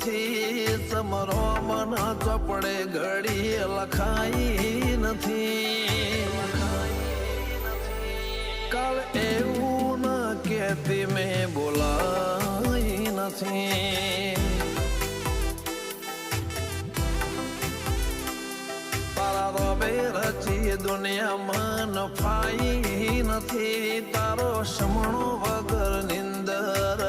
નથી, સમરો મન ચોપડે ઘડી લખાઈ નથી. કાળ એવું ન કહેતી મેં બોલાઈ નથી. તારા રોબે રચી દુનિયામાં નફાઈ નથી, તારો સમણો વગર નિંદર